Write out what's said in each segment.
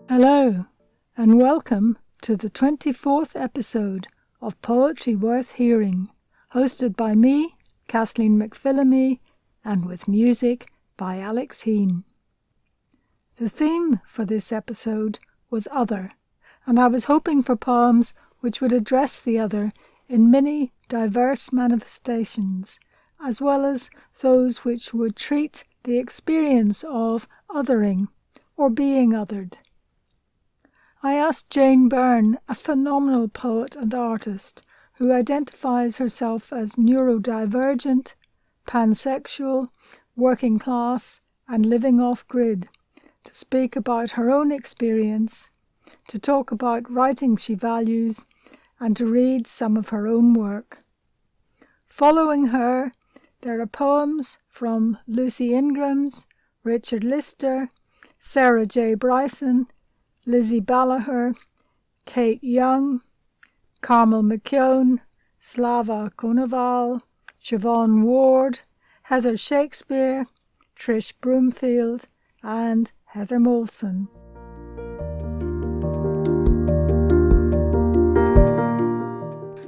Hello, and welcome to the 24th episode of Poetry Worth Hearing, hosted by me, Kathleen McPhillamy, and with music by Alex Heen. The theme for this episode was Other, and I was hoping for poems which would address the other in many diverse manifestations, as well as those which would treat the experience of othering or being othered. I asked Jane Byrne, a phenomenal poet and artist who identifies herself as neurodivergent, pansexual, working class, and living off-grid, to speak about her own experience, to talk about writing she values, and to read some of her own work. Following her, there are poems from Lucy Ingrams, Richard Lister, Sarah J. Bryson, Lizzie Ballagher, Kate Young, Carmel McKeown, Slava Konoval, Siobhan Ward, Heather Shakespeare, Trish Broomfield, and Heather Moulson.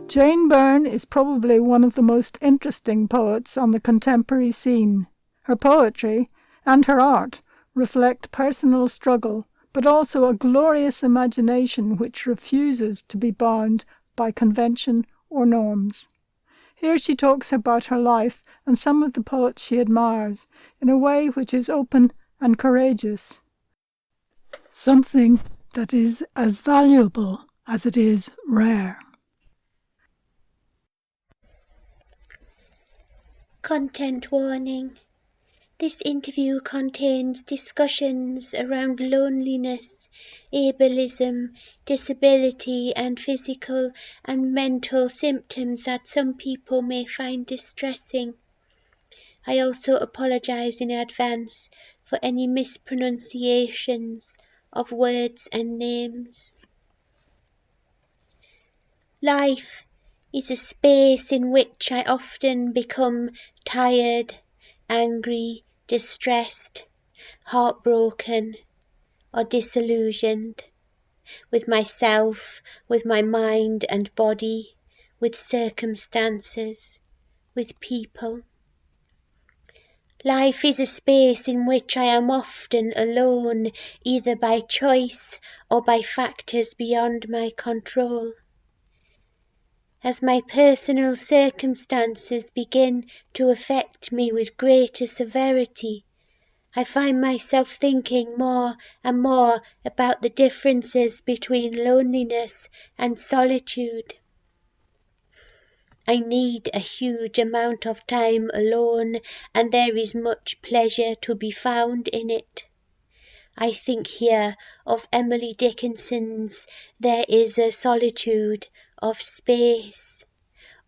Jane Byrne is probably one of the most interesting poets on the contemporary scene. Her poetry and her art reflect personal struggle, but also a glorious imagination which refuses to be bound by convention or norms. Here she talks about her life and some of the poets she admires in a way which is open and courageous, something that is as valuable as it is rare. Content warning. This interview contains discussions around loneliness, ableism, disability and physical and mental symptoms that some people may find distressing. I also apologise in advance for any mispronunciations of words and names. Life is a space in which I often become tired, angry, distressed, heartbroken, or disillusioned, with myself, with my mind and body, with circumstances, with people. Life is a space in which I am often alone, either by choice or by factors beyond my control. As my personal circumstances begin to affect me with greater severity, I find myself thinking more and more about the differences between loneliness and solitude. I need a huge amount of time alone, and there is much pleasure to be found in it. I think here of Emily Dickinson's "There is a solitude of space,"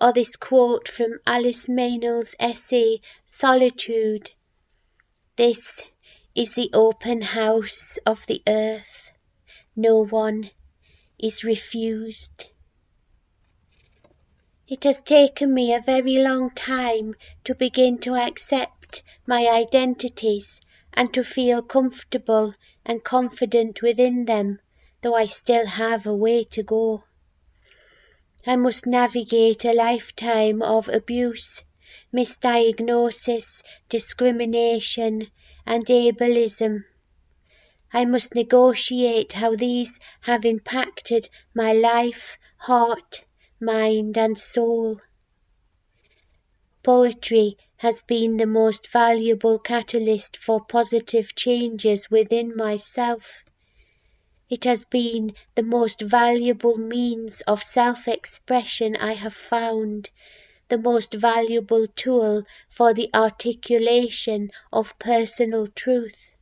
or this quote from Alice Meynell's essay Solitude: "This is the open house of the earth. No one is refused." It has taken me a very long time to begin to accept my identities and to feel comfortable and confident within them, though I still have a way to go. I must navigate a lifetime of abuse, misdiagnosis, discrimination, and ableism. I must negotiate how these have impacted my life, heart, mind, and soul. Poetry has been the most valuable catalyst for positive changes within myself. It has been the most valuable means of self-expression I have found, the most valuable tool for the articulation of personal truth.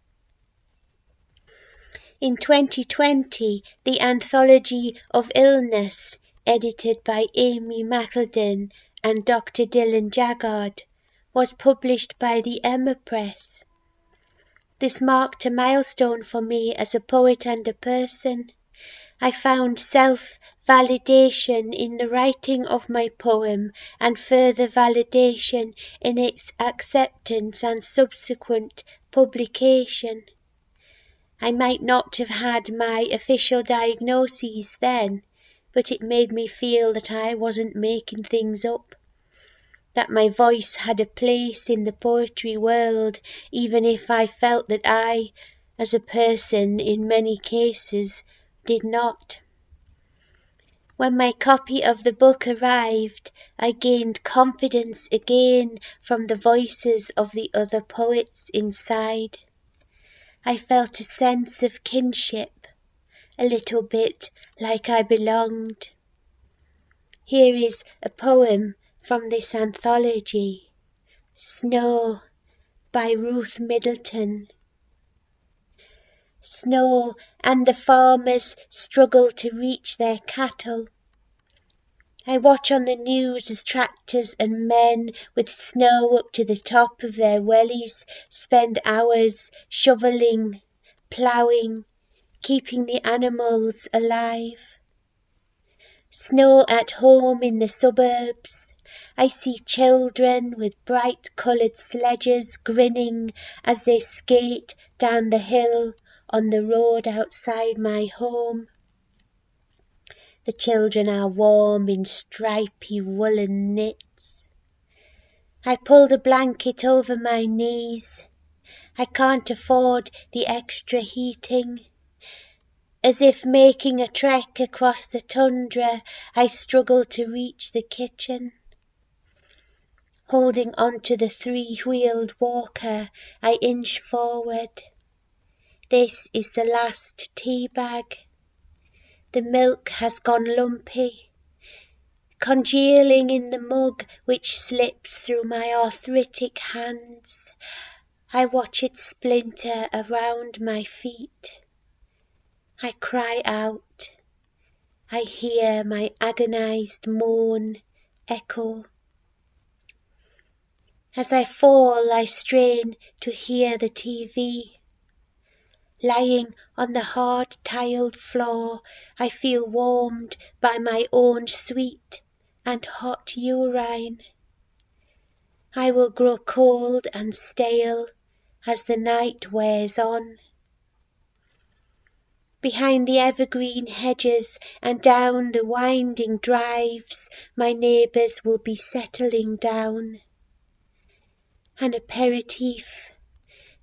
In 2020, the Anthology of Illness, edited by Amy McElden and Dr. Dylan Jaggard, was published by the Emma Press. This marked a milestone for me as a poet and a person. I found self-validation in the writing of my poem and further validation in its acceptance and subsequent publication. I might not have had my official diagnoses then, but it made me feel that I wasn't making things up, that my voice had a place in the poetry world, even if I felt that I, as a person in many cases, did not. When my copy of the book arrived, I gained confidence again from the voices of the other poets inside. I felt a sense of kinship, a little bit like I belonged. Here is a poem from this anthology, Snow by Ruth Middleton. Snow and the farmers struggle to reach their cattle. I watch on the news as tractors and men with snow up to the top of their wellies spend hours shoveling, ploughing, keeping the animals alive. Snow at home in the suburbs. I see children with bright-coloured sledges grinning as they skate down the hill on the road outside my home. The children are warm in stripy woolen knits. I pull the blanket over my knees. I can't afford the extra heating. As if making a trek across the tundra, I struggle to reach the kitchen. Holding onto the three-wheeled walker, I inch forward. This is the last tea bag. The milk has gone lumpy, congealing in the mug which slips through my arthritic hands. I watch it splinter around my feet. I cry out. I hear my agonized moan echo. As I fall, I strain to hear the TV. Lying on the hard tiled floor, I feel warmed by my own sweet and hot urine. I will grow cold and stale as the night wears on. Behind the evergreen hedges and down the winding drives, my neighbours will be settling down. An aperitif,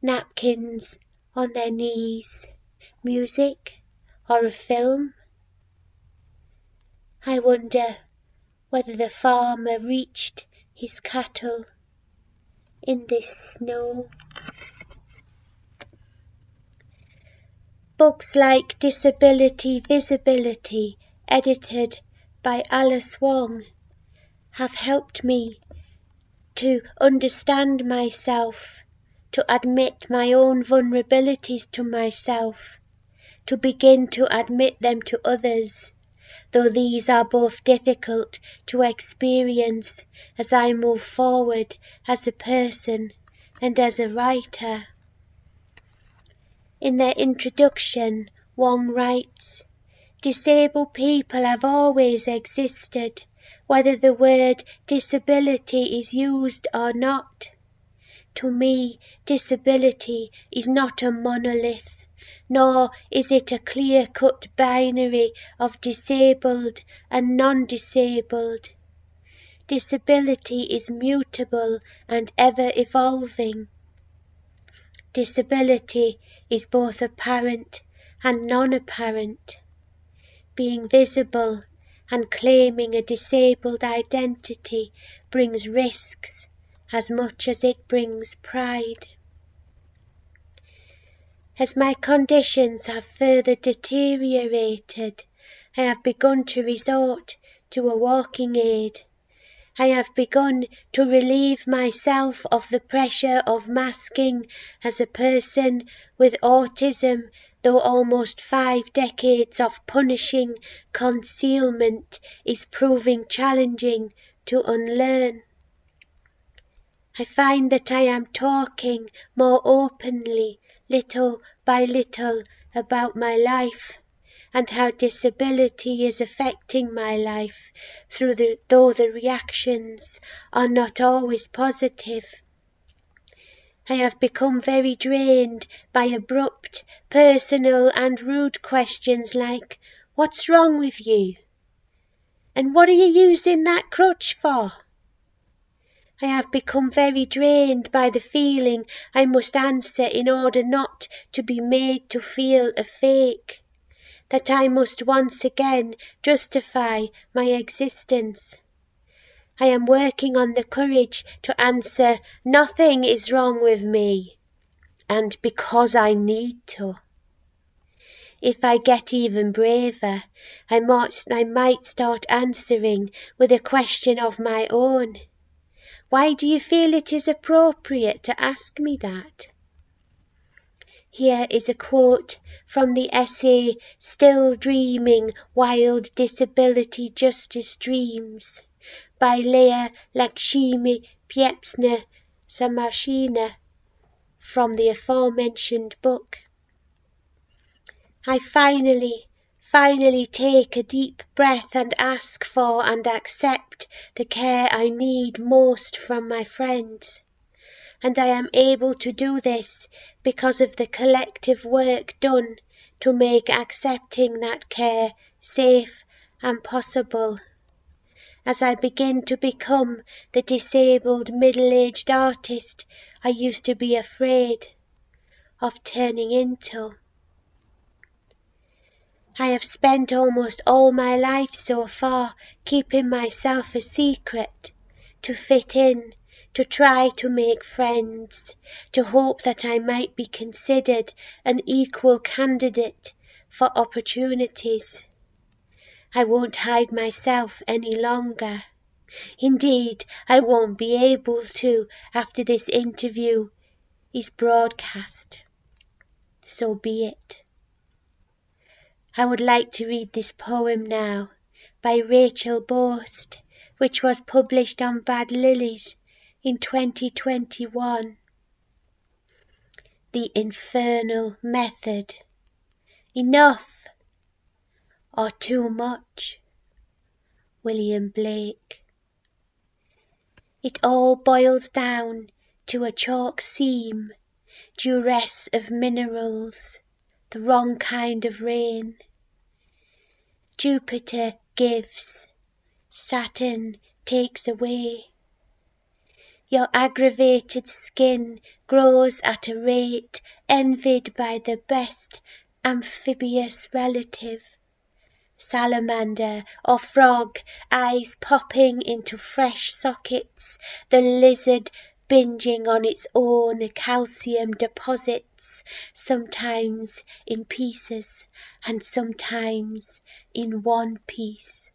napkins on their knees, music or a film. I wonder whether the farmer reached his cattle in this snow. Books like Disability Visibility, edited by Alice Wong, have helped me to understand myself, to admit my own vulnerabilities to myself, to begin to admit them to others, though these are both difficult to experience as I move forward as a person and as a writer. In their introduction, Wong writes, "Disabled people have always existed, whether the word disability is used or not. To me, disability is not a monolith, nor is it a clear-cut binary of disabled and non-disabled. Disability is mutable and ever-evolving. Disability is both apparent and non-apparent. Being visible and claiming a disabled identity brings risks as much as it brings pride. As my conditions have further deteriorated, I have begun to resort to a walking aid. I have begun to relieve myself of the pressure of masking as a person with autism, though almost 5 decades of punishing concealment is proving challenging to unlearn. I find that I am talking more openly, little by little, about my life, and how disability is affecting my life, though the reactions are not always positive. I have become very drained by abrupt, personal and rude questions like, "What's wrong with you?" and "What are you using that crutch for?" I have become very drained by the feeling I must answer in order not to be made to feel a fake, that I must once again justify my existence. I am working on the courage to answer, "Nothing is wrong with me," and "because I need to." If I get even braver, I might start answering with a question of my own. Why do you feel it is appropriate to ask me that? Here is a quote from the essay Still Dreaming Wild Disability Justice Dreams by Leah Lakshmi Piepsna Samashina from the aforementioned book. I finally take a deep breath and ask for and accept the care I need most from my friends. And I am able to do this because of the collective work done to make accepting that care safe and possible. As I begin to become the disabled middle-aged artist I used to be afraid of turning into. I have spent almost all my life so far keeping myself a secret, to fit in, to try to make friends, to hope that I might be considered an equal candidate for opportunities. I won't hide myself any longer. Indeed, I won't be able to after this interview is broadcast. So be it. I would like to read this poem now by Rachel Boast, which was published on Bad Lilies in 2021. The Infernal Method. Enough or too much? William Blake. It all boils down to a chalk seam, duress of minerals, the wrong kind of rain. Jupiter gives, Saturn takes away. Your aggravated skin grows at a rate envied by the best amphibious relative. Salamander or frog, eyes popping into fresh sockets, the lizard binging on its own calcium deposits, sometimes in pieces and sometimes in one piece.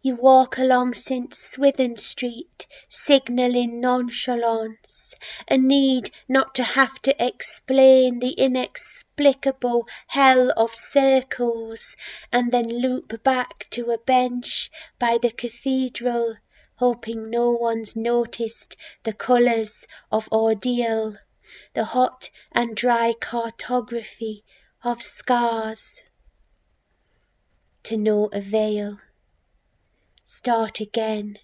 You walk along St. Swithin Street, signalling nonchalance, a need not to have to explain the inexplicable hell of circles, and then loop back to a bench by the cathedral, hoping no one's noticed the colours of ordeal, the hot and dry cartography of scars. To no avail. Start again.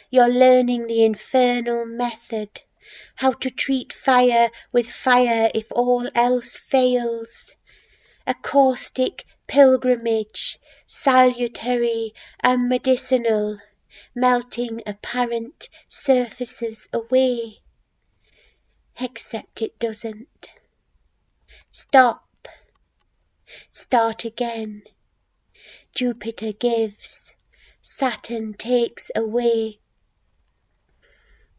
You're learning the infernal method, how to treat fire with fire if all else fails. A caustic pilgrimage, salutary and medicinal, melting apparent surfaces away. Except it doesn't. Stop. Start again. Jupiter gives. Saturn takes away.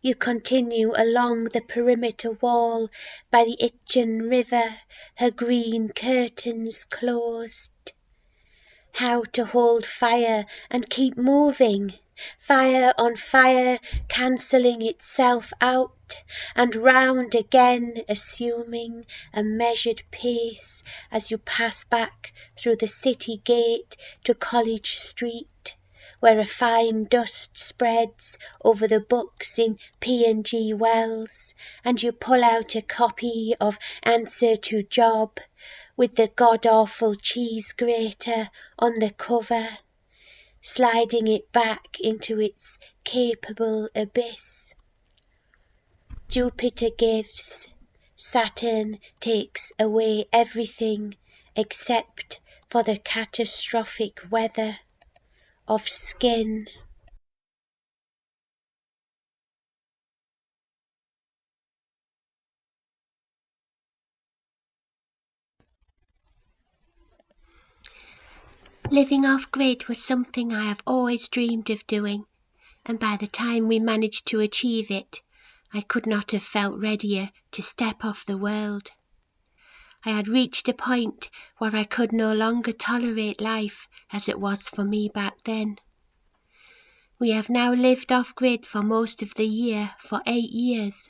You continue along the perimeter wall by the Itchen River, her green curtains closed. How to hold fire and keep moving, fire on fire cancelling itself out, and round again assuming a measured pace as you pass back through the city gate to College Street, where a fine dust spreads over the books in P&G Wells, and you pull out a copy of Answer to Job with the god-awful cheese grater on the cover, sliding it back into its capable abyss. Jupiter gives, Saturn takes away everything except for the catastrophic weather of skin. Living off-grid was something I have always dreamed of doing, and by the time we managed to achieve it, I could not have felt readier to step off the world. I had reached a point where I could no longer tolerate life as it was for me back then. We have now lived off-grid for most of the year for 8 years.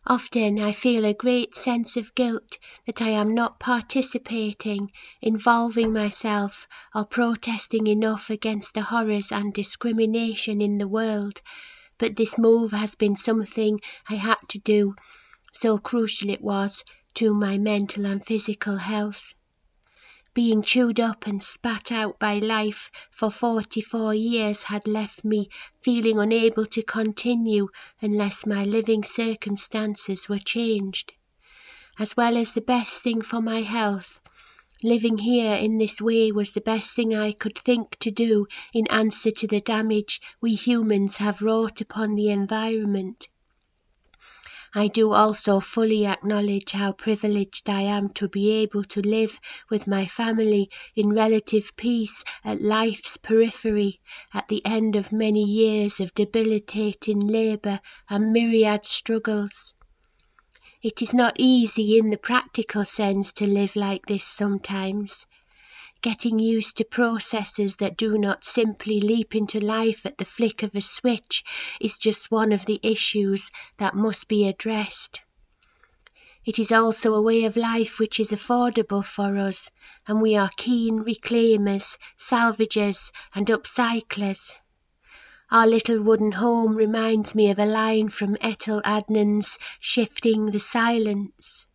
Often I feel a great sense of guilt that I am not participating, involving myself, or protesting enough against the horrors and discrimination in the world, but this move has been something I had to do, so crucial it was to my mental and physical health. Being chewed up and spat out by life for 44 years had left me feeling unable to continue unless my living circumstances were changed. As well as the best thing for my health, living here in this way was the best thing I could think to do in answer to the damage we humans have wrought upon the environment. I do also fully acknowledge how privileged I am to be able to live with my family in relative peace at life's periphery at the end of many years of debilitating labour and myriad struggles. It is not easy in the practical sense to live like this sometimes. Getting used to processes that do not simply leap into life at the flick of a switch is just one of the issues that must be addressed. It is also a way of life which is affordable for us, and we are keen reclaimers, salvagers, and upcyclers. Our little wooden home reminds me of a line from Ethel Adnan's Shifting the Silence.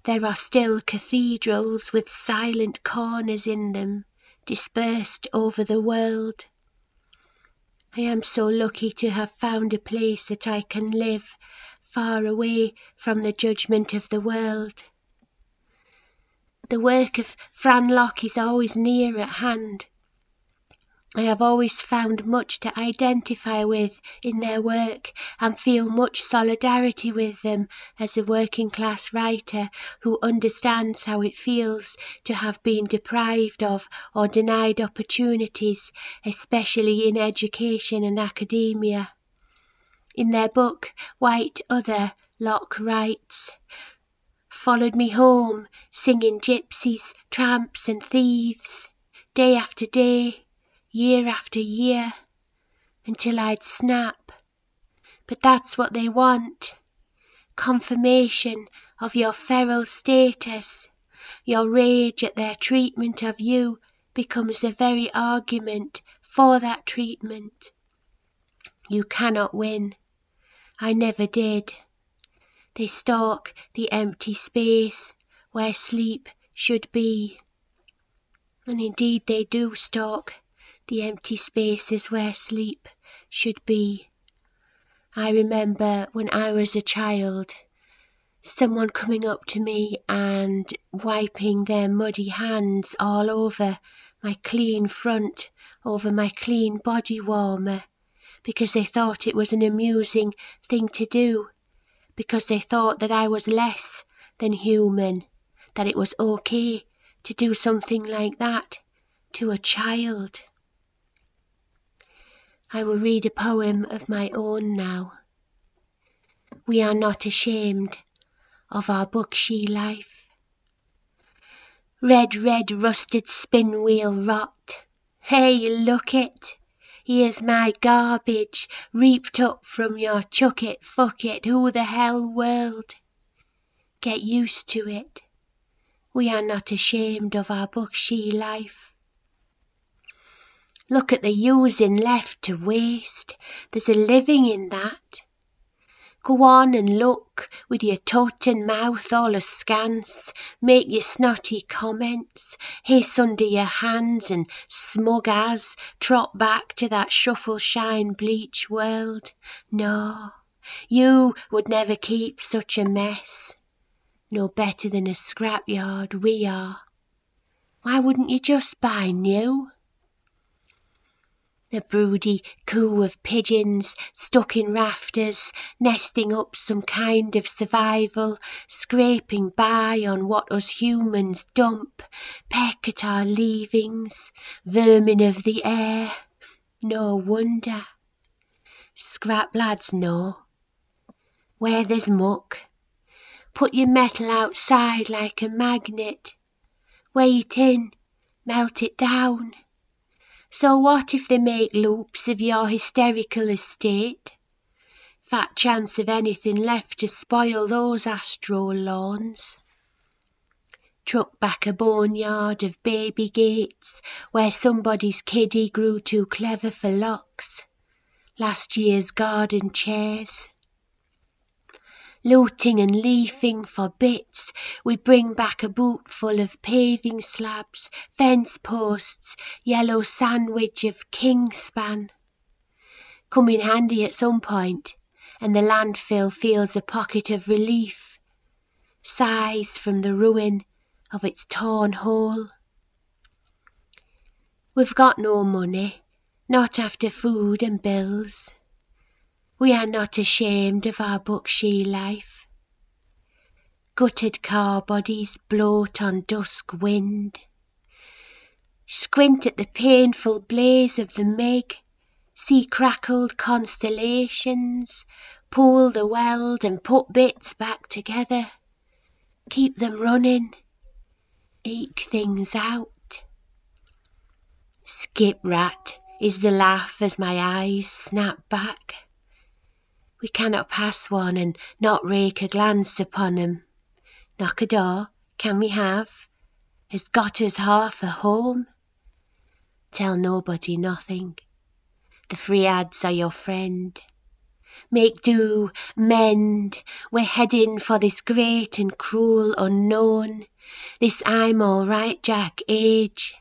There are still cathedrals with silent corners in them, dispersed over the world. I am so lucky to have found a place that I can live, far away from the judgment of the world. The work of Fran Locke is always near at hand. I have always found much to identify with in their work and feel much solidarity with them as a working-class writer who understands how it feels to have been deprived of or denied opportunities, especially in education and academia. In their book, White Other, Locke writes, "Followed me home, singing gypsies, tramps and thieves, day after day, year after year, until I'd snap. But that's what they want. Confirmation of your feral status. Your rage at their treatment of you becomes the very argument for that treatment. You cannot win. I never did. They stalk the empty space where sleep should be." And indeed they do stalk the empty spaces where sleep should be. I remember when I was a child, someone coming up to me and wiping their muddy hands all over my clean front, over my clean body warmer, because they thought it was an amusing thing to do, because they thought that I was less than human, that it was okay to do something like that to a child. I will read a poem of my own now. We are not ashamed of our bookshy life. Red rusted spin wheel rot. Hey, look it! Here's my garbage, reaped up from your chuck it, fuck it, who the hell world. Get used to it. We are not ashamed of our bookshy life. Look at the using left to waste. There's a living in that. Go on and look, with your tut and mouth all askance, make your snotty comments, hiss under your hands and smug as trot back to that shuffle-shine bleach world. No, you would never keep such a mess. No better than a scrapyard we are. Why wouldn't you just buy new? A broody coo of pigeons stuck in rafters, nesting up some kind of survival, scraping by on what us humans dump, peck at our leavings, vermin of the air. No wonder. Scrap lads know. Where there's muck, put your metal outside like a magnet. Weigh it in, melt it down. So what if they make loops of your hysterical estate? Fat chance of anything left to spoil those astral lawns. Truck back a boneyard of baby gates where somebody's kiddie grew too clever for locks. Last year's garden chairs. Looting and leafing for bits, we bring back a boot full of paving slabs, fence posts, yellow sandwich of kingspan. Come in handy at some point, and the landfill feels a pocket of relief, sighs from the ruin of its torn hole. We've got no money, not after food and bills. We are not ashamed of our buckshe life. Gutted car bodies bloat on dusk wind. Squint at the painful blaze of the Meg, see crackled constellations, pull the weld and put bits back together. Keep them running, eke things out. Skip rat is the laugh as my eyes snap back. We cannot pass one and not rake a glance upon 'em. Knock a door, can we have? Has got us half a home? Tell nobody nothing. The free ads are your friend. Make do, mend. We're heading for this great and cruel unknown. This I'm all right Jack age.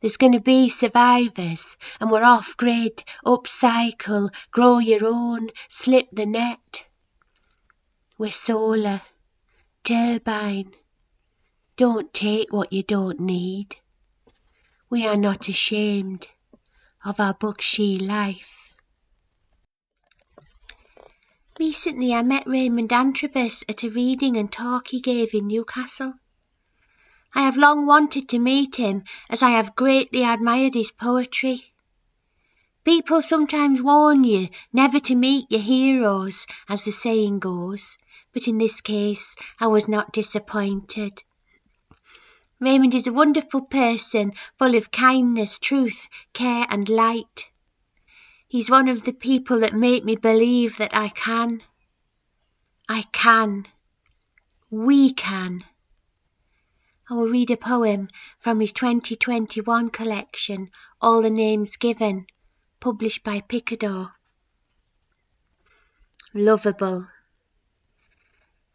There's going to be survivors, and we're off grid, upcycle, grow your own, slip the net. We're solar, turbine. Don't take what you don't need. We are not ashamed of our buckshe life. Recently I met Raymond Antrobus at a reading and talk he gave in Newcastle. I have long wanted to meet him, as I have greatly admired his poetry. People sometimes warn you never to meet your heroes, as the saying goes, but in this case I was not disappointed. Raymond is a wonderful person, full of kindness, truth, care and light. He's one of the people that make me believe that I can. We can. I will read a poem from his 2021 collection, All the Names Given, published by Picador. Lovable.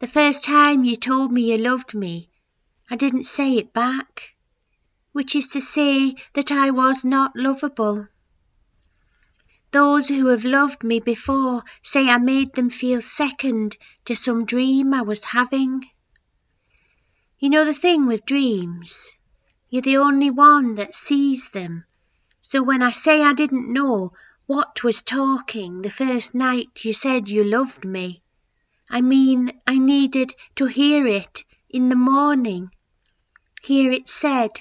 The first time you told me you loved me, I didn't say it back, which is to say that I was not lovable. Those who have loved me before say I made them feel second to some dream I was having. You know the thing with dreams, you're the only one that sees them. So when I say I didn't know what was talking the first night you said you loved me, I mean I needed to hear it in the morning, hear it said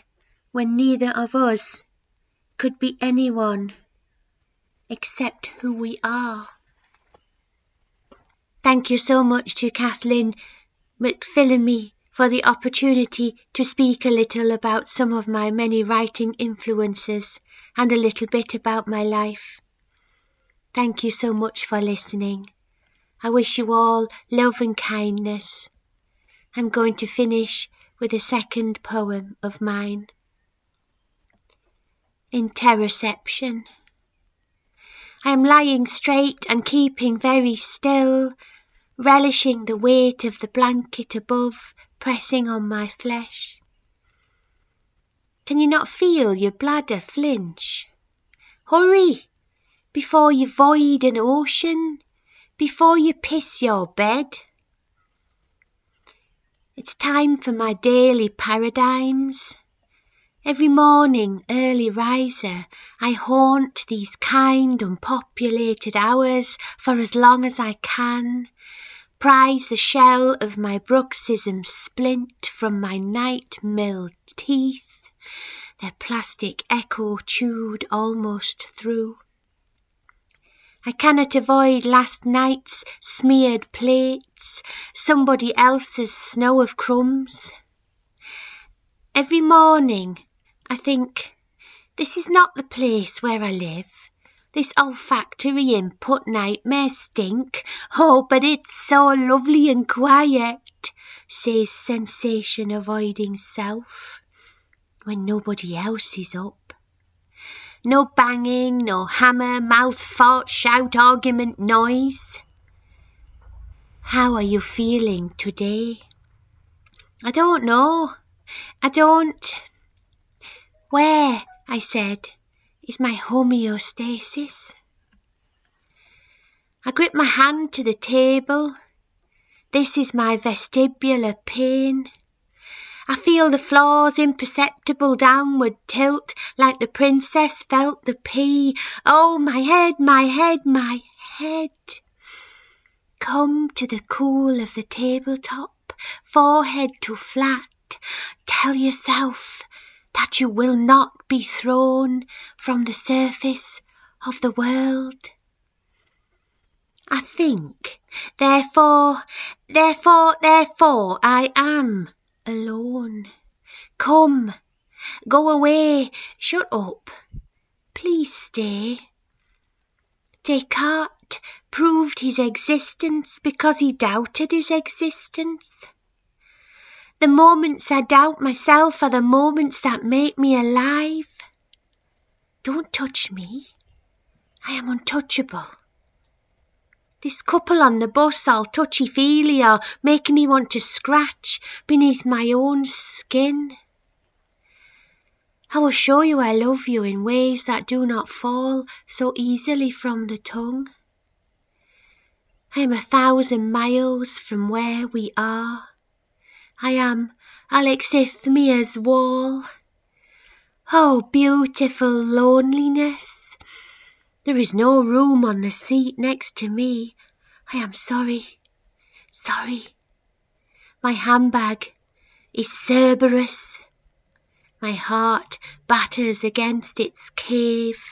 when neither of us could be anyone except who we are. Thank you so much to Kathleen McPhillamy for the opportunity to speak a little about some of my many writing influences and a little bit about my life. Thank you so much for listening. I wish you all love and kindness. I'm going to finish with a second poem of mine. interoception. I am lying straight and keeping very still, relishing the weight of the blanket above pressing on my flesh. Can you not feel your bladder flinch? Hurry, before you void an ocean, before you piss your bed. It's time for my daily paradigms. Every morning, early riser, I haunt these kind, unpopulated hours for as long as I can, prize the shell of my bruxism splint from my night-milled teeth, their plastic echo chewed almost through. I cannot avoid last night's smeared plates, somebody else's snow of crumbs. Every morning, I think, this is not the place where I live. This olfactory input nightmare stink. Oh, but it's so lovely and quiet, says sensation-avoiding self, when nobody else is up. No banging, no hammer, mouth, fart, shout, argument, noise. How are you feeling today? I don't know. Where, I said, is my homeostasis? I grip my hand to the table. This is my vestibular pain. I feel the floor's imperceptible downward tilt like the princess felt the pea. Oh, my head, my head, my head. Come to the cool of the tabletop, forehead to flat. Tell yourself that you will not be thrown from the surface of the world. I think, therefore, I am alone. Come, go away, shut up, please stay. Descartes proved his existence because he doubted his existence. The moments I doubt myself are the moments that make me alive. Don't touch me. I am untouchable. This couple on the bus all touchy-feely are making me want to scratch beneath my own skin. I will show you I love you in ways that do not fall so easily from the tongue. I am 1,000 miles from where we are. I am Alexithmia's wall. Oh, beautiful loneliness. There is no room on the seat next to me. I am sorry. My handbag is Cerberus. My heart batters against its cave.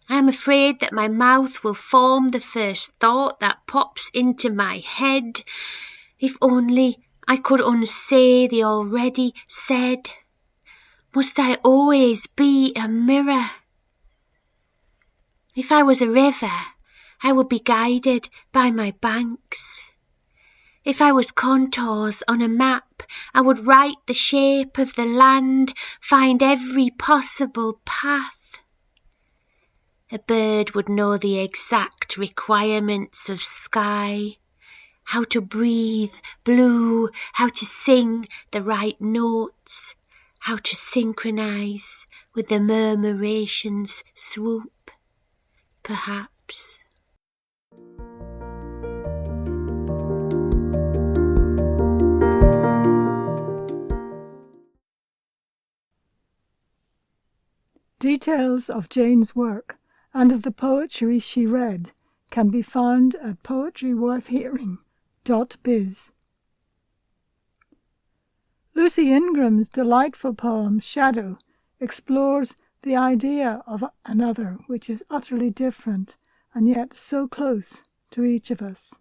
I am afraid that my mouth will form the first thought that pops into my head. If only I could unsay the already said. Must I always be a mirror? If I was a river, I would be guided by my banks. If I was contours on a map, I would write the shape of the land, find every possible path. A bird would know the exact requirements of sky, how to breathe blue, how to sing the right notes, how to synchronize with the murmuration's swoop, perhaps. Details of Jane's work and of the poetry she read can be found at poetryworthhearing.biz. Lucy Ingram's delightful poem Shadow explores the idea of another which is utterly different and yet so close to each of us.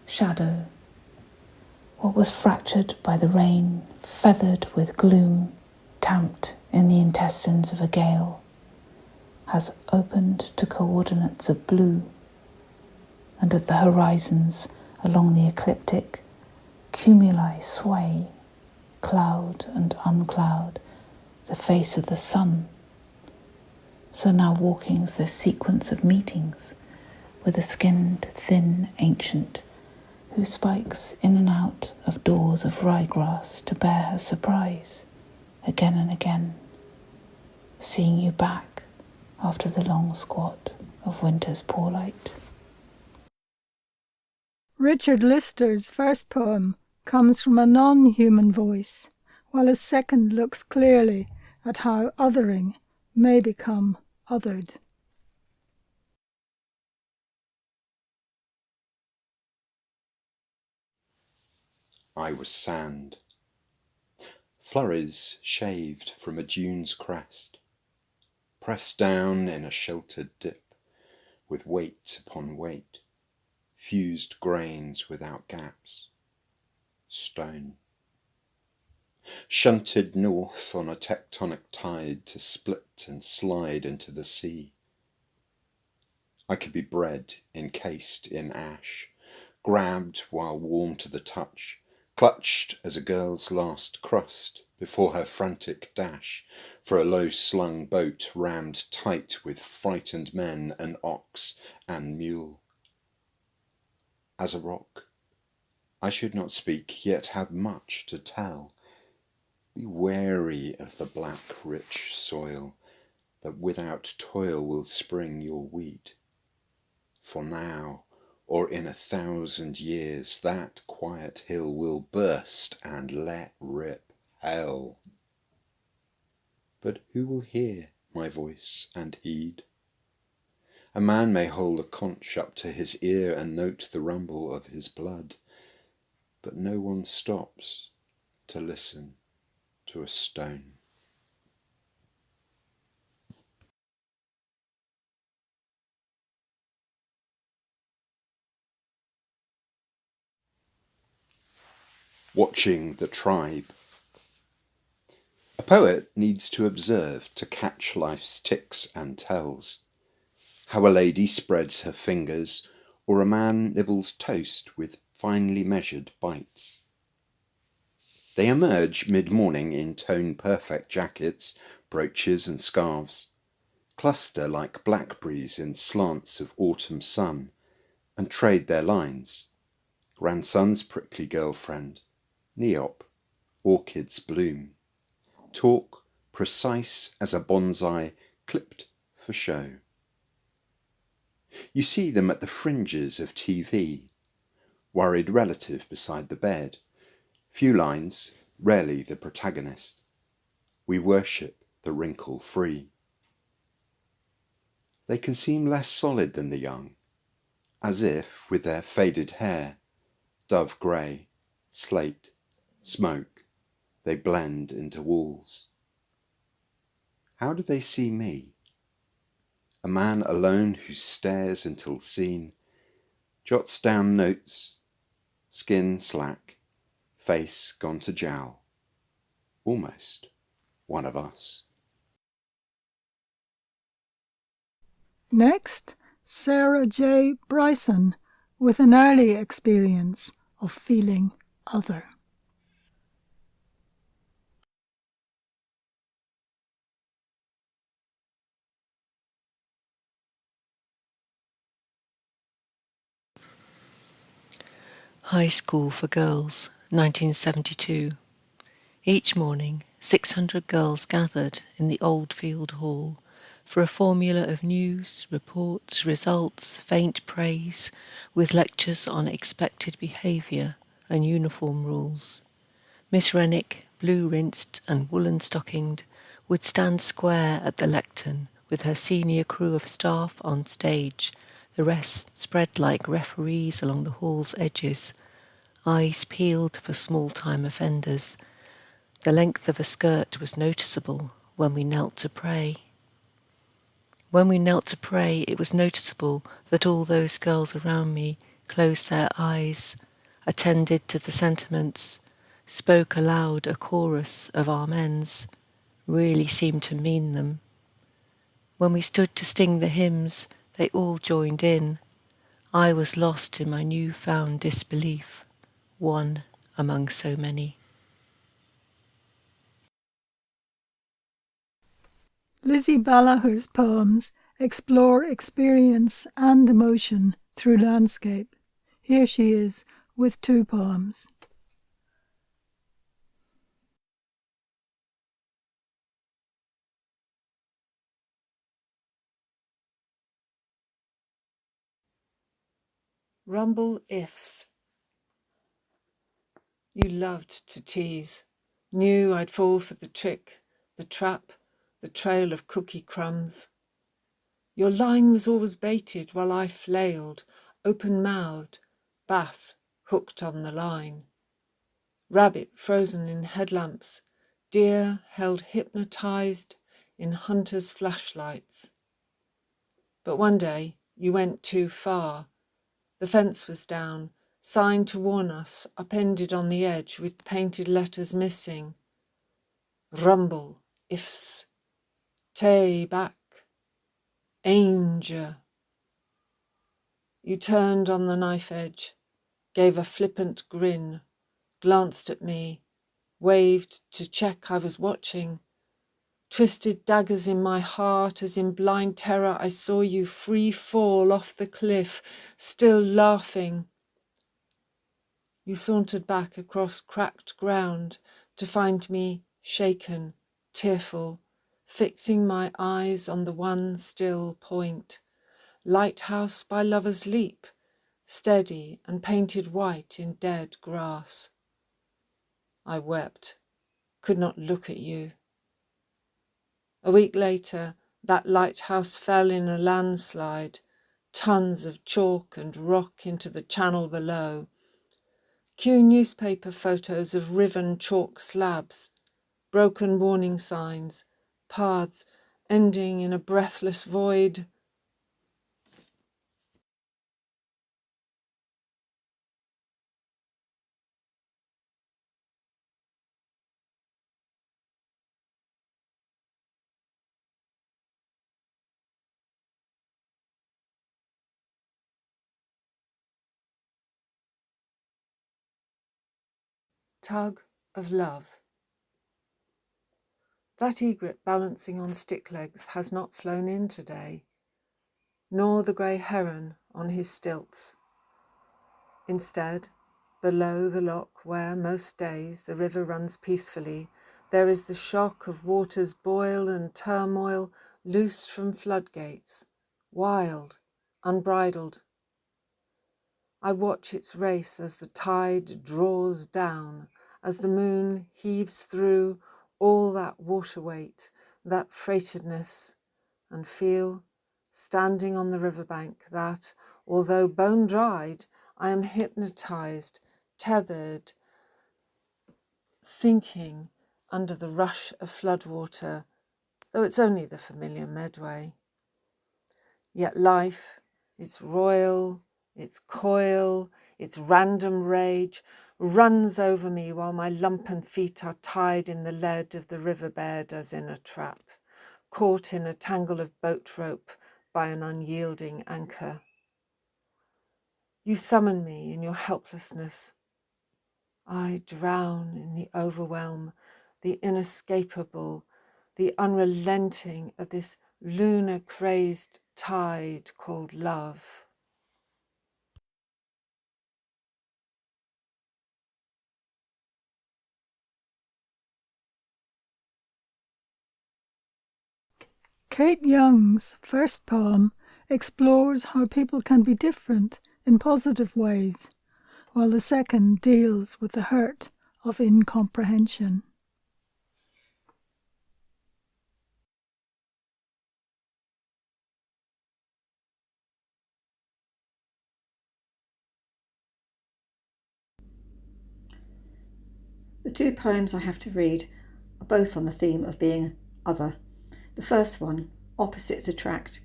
Shadow. What was fractured by the rain, feathered with gloom, tamped in the intestines of a gale, has opened to coordinates of blue, and at the horizons Along the ecliptic, cumuli sway, cloud and uncloud, the face of the sun. So now walking's their sequence of meetings with a skinned, thin ancient who spikes in and out of doors of ryegrass to bear her surprise, again and again, seeing you back after the long squat of winter's poor light. Richard Lister's first poem comes from a non-human voice, while his second looks clearly at how othering may become othered. I was sand, flurries shaved from a dune's crest, pressed down in a sheltered dip, with weight upon weight, fused grains without gaps, stone. Shunted north on a tectonic tide to split and slide into the sea. I could be bred encased in ash, grabbed while warm to the touch, clutched as a girl's last crust before her frantic dash for a low-slung boat rammed tight with frightened men and ox and mule. As a rock, I should not speak, yet have much to tell. Be wary of the black rich soil that without toil will spring your wheat. For now, or in 1,000 years, that quiet hill will burst and let rip hell. But who will hear my voice and heed? A man may hold a conch up to his ear and note the rumble of his blood, but no one stops to listen to a stone. Watching the tribe. A poet needs to observe to catch life's ticks and tells. How a lady spreads her fingers, or a man nibbles toast with finely measured bites. They emerge mid-morning in tone-perfect jackets, brooches and scarves, cluster like blackberries in slants of autumn sun, and trade their lines. Grandson's prickly girlfriend, neop, orchids bloom. Talk precise as a bonsai clipped for show. You see them at the fringes of TV, worried relative beside the bed. Few lines, rarely the protagonist. We worship the wrinkle-free. They can seem less solid than the young, as if, with their faded hair, dove grey, slate, smoke, they blend into walls. How do they see me? A man alone who stares until seen, jots down notes, skin slack, face gone to jowl. Almost one of us. Next, Sarah J. Bryson, with an early experience of feeling other. High School for Girls, 1972. Each morning, 600 girls gathered in the Oldfield Hall for a formula of news, reports, results, faint praise, with lectures on expected behaviour and uniform rules. Miss Rennick, blue-rinsed and woolen-stockinged, would stand square at the lectern with her senior crew of staff on stage, the rest spread like referees along the hall's edges, eyes peeled for small-time offenders. The length of a skirt was noticeable when we knelt to pray. When we knelt to pray, it was noticeable that all those girls around me closed their eyes, attended to the sentiments, spoke aloud a chorus of amens, really seemed to mean them. When we stood to sing the hymns, they all joined in. I was lost in my new-found disbelief, one among so many. Lizzie Ballagher's poems explore experience and emotion through landscape. Here she is with 2 poems. Rumble ifs. You loved to tease, knew I'd fall for the trick, the trap, the trail of cookie crumbs. Your line was always baited while I flailed, open-mouthed, bass hooked on the line. Rabbit frozen in headlamps, deer held hypnotized in hunters' flashlights. But one day you went too far. The fence was down, sign to warn us, upended on the edge with painted letters missing. Rumble, ifs, tay back, anger. You turned on the knife edge, gave a flippant grin, glanced at me, waved to check I was watching, twisted daggers in my heart as in blind terror I saw you free fall off the cliff, still laughing. You sauntered back across cracked ground to find me shaken, tearful, fixing my eyes on the one still point. Lighthouse by Lover's Leap, steady and painted white in dead grass. I wept, could not look at you. A week later, that lighthouse fell in a landslide, tons of chalk and rock into the channel below. Cue newspaper photos of riven chalk slabs, broken warning signs, paths ending in a breathless void. Tug of love. That egret balancing on stick legs has not flown in today, nor the grey heron on his stilts. Instead, below the lock where most days the river runs peacefully, there is the shock of water's boil and turmoil loosed from floodgates, wild, unbridled. I watch its race as the tide draws down, as the moon heaves through all that water weight, that freightedness, and feel, standing on the riverbank, that, although bone-dried, I am hypnotized, tethered, sinking under the rush of floodwater, though it's only the familiar Medway. Yet life, its royal, its coil, its random rage, runs over me while my lumpen feet are tied in the lead of the riverbed as in a trap, caught in a tangle of boat rope by an unyielding anchor. You summon me in your helplessness. I drown in the overwhelm, the inescapable, the unrelenting of this lunar-crazed tide called love. Kate Young's first poem explores how people can be different in positive ways, while the second deals with the hurt of incomprehension. The 2 poems I have to read are both on the theme of being other. The first one, Opposites Attract,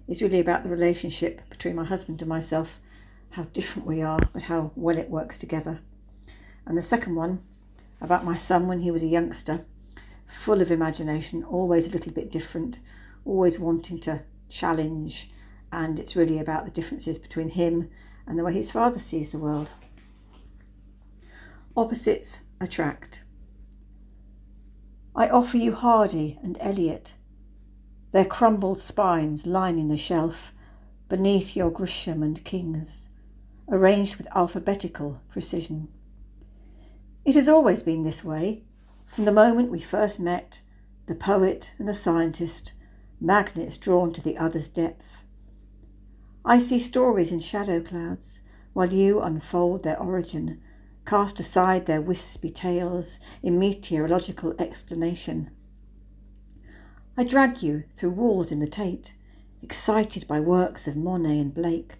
is really about the relationship between my husband and myself, how different we are, but how well it works together. And the second one, about my son when he was a youngster, full of imagination, always a little bit different, always wanting to challenge and it's really about the differences between him and the way his father sees the world. Opposites attract. I offer you Hardy and Eliot, their crumbled spines lining the shelf beneath your Grisham and Kings, arranged with alphabetical precision. It has always been this way, from the moment we first met, the poet and the scientist, magnets drawn to the other's depth. I see stories in shadow clouds, while you unfold their origin, cast aside their wispy tales in meteorological explanation. I drag you through walls in the Tate, excited by works of Monet and Blake,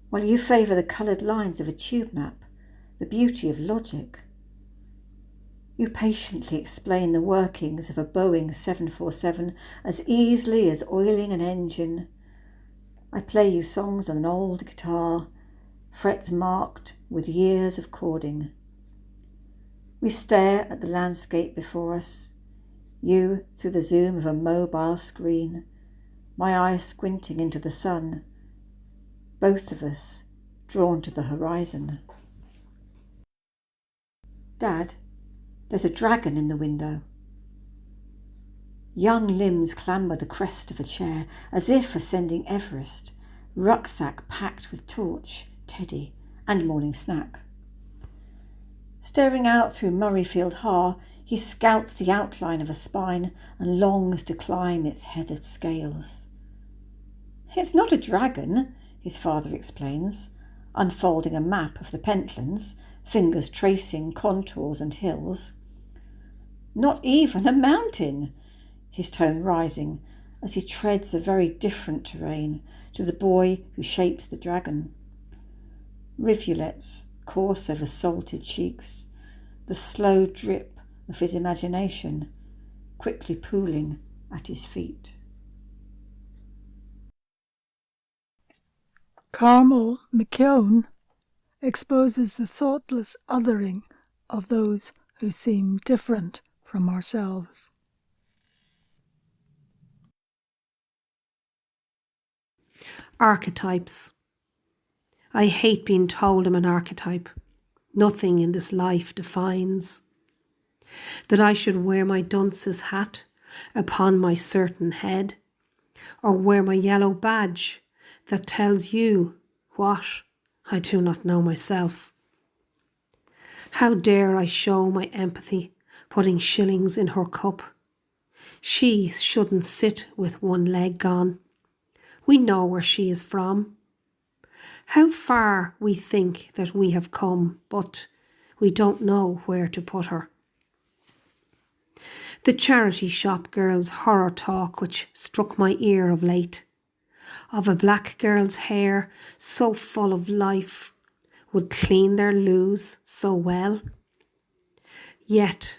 while you favour the coloured lines of a tube map, the beauty of logic. You patiently explain the workings of a Boeing 747 as easily as oiling an engine. I play you songs on an old guitar, frets marked with years of chording. We stare at the landscape before us, you through the zoom of a mobile screen, my eyes squinting into the sun, both of us drawn to the horizon. Dad, there's a dragon in the window. Young limbs clamber the crest of a chair, as if ascending Everest, rucksack packed with torch, teddy, and morning snack. Staring out through Murrayfield Har, he scouts the outline of a spine and longs to climb its heathered scales. It's not a dragon, his father explains, unfolding a map of the Pentlands, fingers tracing contours and hills. Not even a mountain, his tone rising as he treads a very different terrain to the boy who shapes the dragon. Rivulets course over salted cheeks, the slow drip of his imagination quickly pooling at his feet. Carmel McKeown exposes the thoughtless othering of those who seem different from ourselves. Archetypes. I hate being told I'm an archetype. Nothing in this life defines. That I should wear my dunce's hat upon my certain head, or wear my yellow badge that tells you what I do not know myself. How dare I show my empathy, putting shillings in her cup? She shouldn't sit with one leg gone. We know where she is from. How far we think that we have come, but we don't know where to put her. The charity shop girl's horror talk which struck my ear of late, of a black girl's hair so full of life, would clean their loos so well. Yet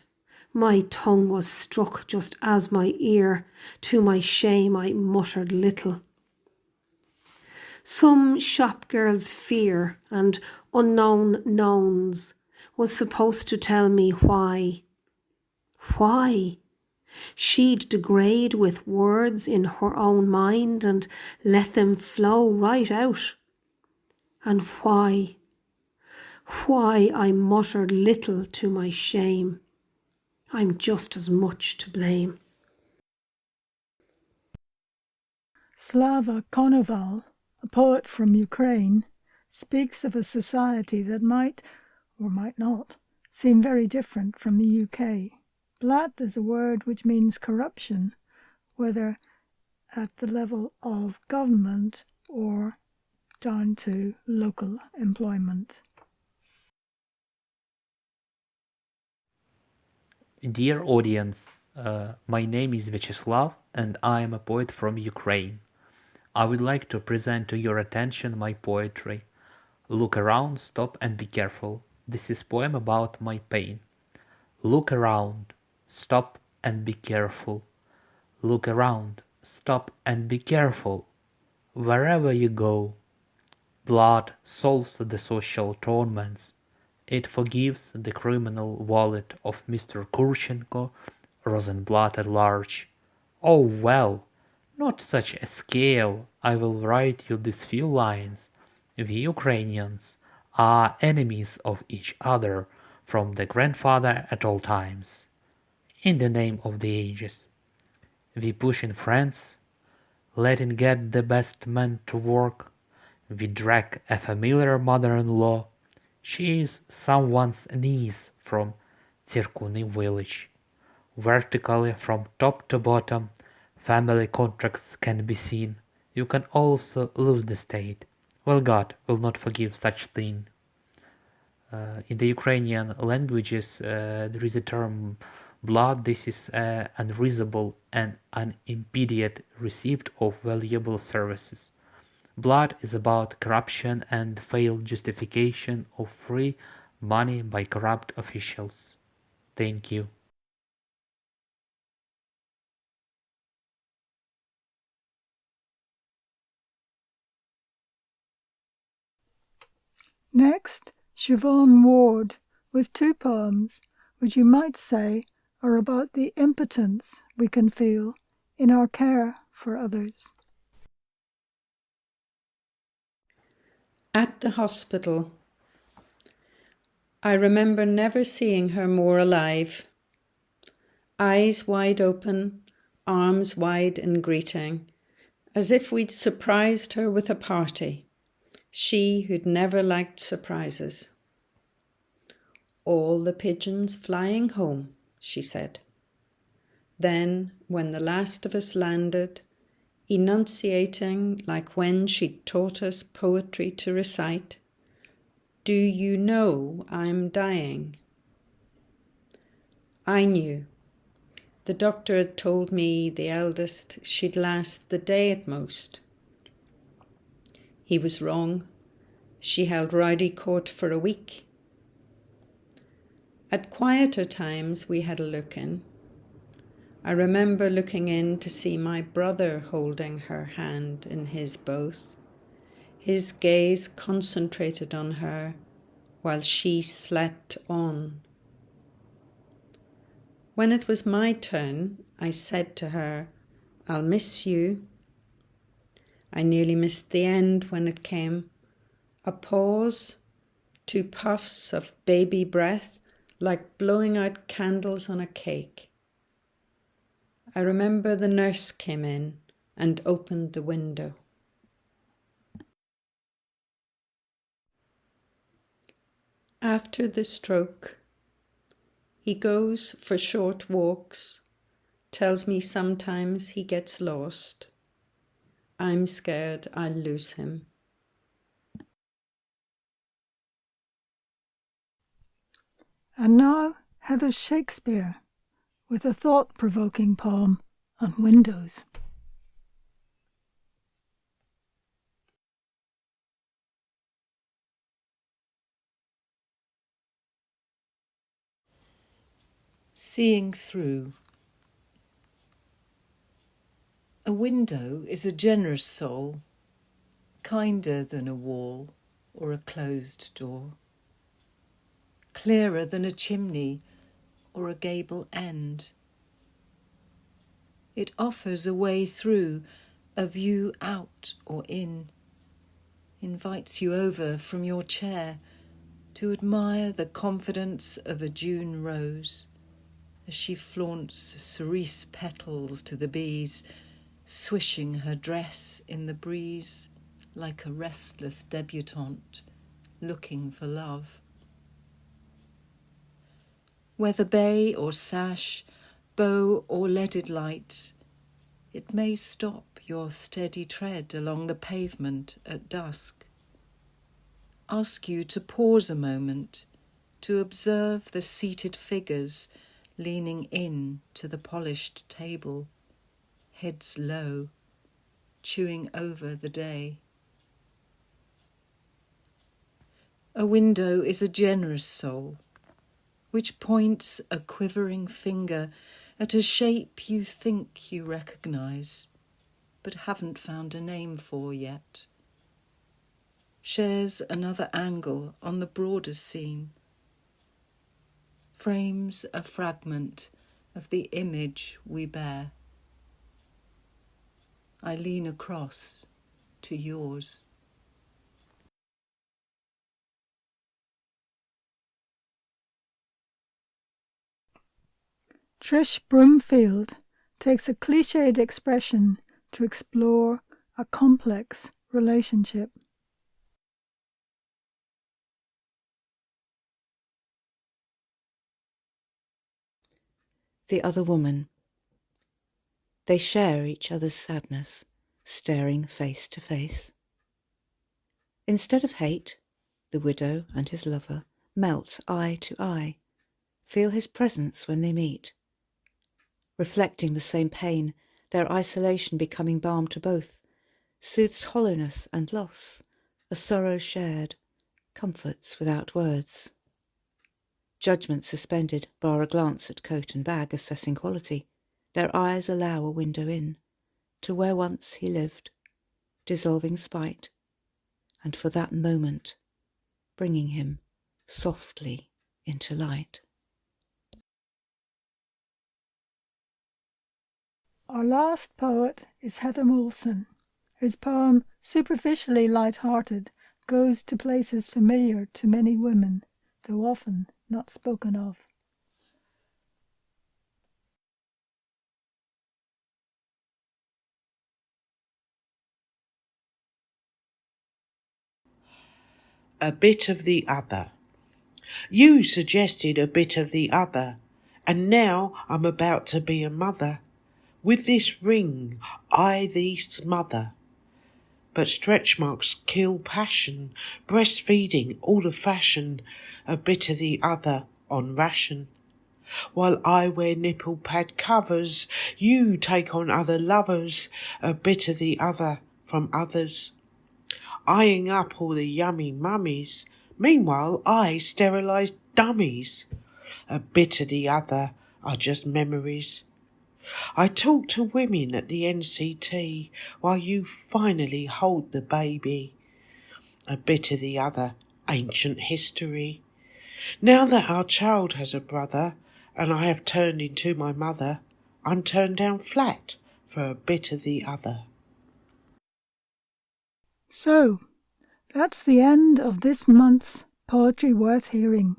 my tongue was struck just as my ear, to my shame I muttered little. Some shop girl's fear and unknown knowns was supposed to tell me why. Why? She'd degrade with words in her own mind and let them flow right out. And why? Why, I muttered little to my shame. I'm just as much to blame. Slava Konoval, a poet from Ukraine, speaks of a society that might, or might not, seem very different from the UK. Blat is a word which means corruption, whether at the level of government or down to local employment. Dear audience, my name is Vyacheslav and I am a poet from Ukraine. I would like to present to your attention my poetry. Look around, stop and be careful. This is a poem about my pain. Look around, stop and be careful. Look around, stop and be careful. Wherever you go, blood solves the social torments. It forgives the criminal wallet of Mr. Kurchenko, Rosenblatt at large. Oh well, Not such a scale. I will write you these few lines. We Ukrainians are enemies of each other from the grandfather at all times. In the name of the ages. We push in France, letting get the best men to work. We drag a familiar mother-in-law. She is someone's niece from Tsirkuni village. Vertically from top to bottom, family contracts can be seen. You can also lose the state. Well, God will not forgive such thing. In the Ukrainian languages, there is a term blood. This is unreasonable and unimpeded receipt of valuable services. Blood is about corruption and failed justification of free money by corrupt officials. Thank you. Next, Siobhan Ward, with 2 poems, which you might say are about the impotence we can feel in our care for others. At the hospital. I remember never seeing her more alive. Eyes wide open, arms wide in greeting, as if we'd surprised her with a party. She who'd never liked surprises. All the pigeons flying home, she said. Then, when the last of us landed, enunciating like when she'd taught us poetry to recite, "Do you know I'm dying?" I knew. The doctor had told me, the eldest, she'd last the day at most. He was wrong. She held rowdy court for a week. At quieter times we had a look in. I remember looking in to see my brother holding her hand in his both, his gaze concentrated on her while she slept on. When it was my turn, I said to her, "I'll miss you." I nearly missed the end when it came. A pause, 2 puffs of baby breath, like blowing out candles on a cake. I remember the nurse came in and opened the window. After the stroke, he goes for short walks, tells me sometimes he gets lost. I'm scared I'll lose him. And now Heather Shakespeare, with a thought-provoking poem on windows. Seeing through. A window is a generous soul, kinder than a wall or a closed door, clearer than a chimney or a gable end. It offers a way through, a view out or in, invites you over from your chair to admire the confidence of a June rose as she flaunts cerise petals to the bees, swishing her dress in the breeze like a restless debutante looking for love. Whether bay or sash, bow or leaded light, it may stop your steady tread along the pavement at dusk. Ask you to pause a moment to observe the seated figures leaning in to the polished table, heads low, chewing over the day. A window is a generous soul, which points a quivering finger at a shape you think you recognise, but haven't found a name for yet. Shares another angle on the broader scene, frames a fragment of the image we bear. I lean across to yours. Trish Broomfield takes a cliched expression to explore a complex relationship. The other woman. They share each other's sadness, staring face to face. Instead of hate, the widow and his lover melt eye to eye, feel his presence when they meet. Reflecting the same pain, their isolation becoming balm to both, soothes hollowness and loss, a sorrow shared, comforts without words. Judgment suspended, bar a glance at coat and bag assessing quality. Their eyes allow a window in, to where once he lived, dissolving spite, and for that moment, bringing him softly into light. Our last poet is Heather Moulson, whose poem, superficially light-hearted, goes to places familiar to many women, though often not spoken of. A bit of the other. You suggested a bit of the other, and now I'm about to be a mother. With this ring, I thee smother. But stretch marks kill passion, breastfeeding all the fashion, a bit of the other on ration. While I wear nipple pad covers, you take on other lovers, a bit of the other from others. Eyeing up all the yummy mummies, meanwhile I sterilise dummies. A bit of the other are just memories. I talk to women at the NCT while you finally hold the baby. A bit of the other ancient history. Now that our child has a brother and I have turned into my mother, I'm turned down flat for a bit of the other. So, that's the end of this month's Poetry Worth Hearing.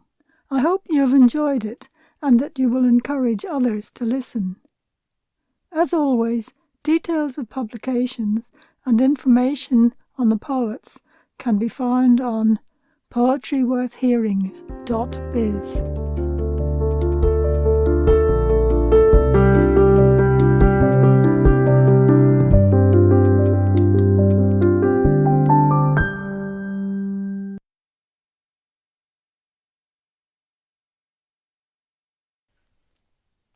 I hope you have enjoyed it and that you will encourage others to listen. As always, details of publications and information on the poets can be found on poetryworthhearing.biz.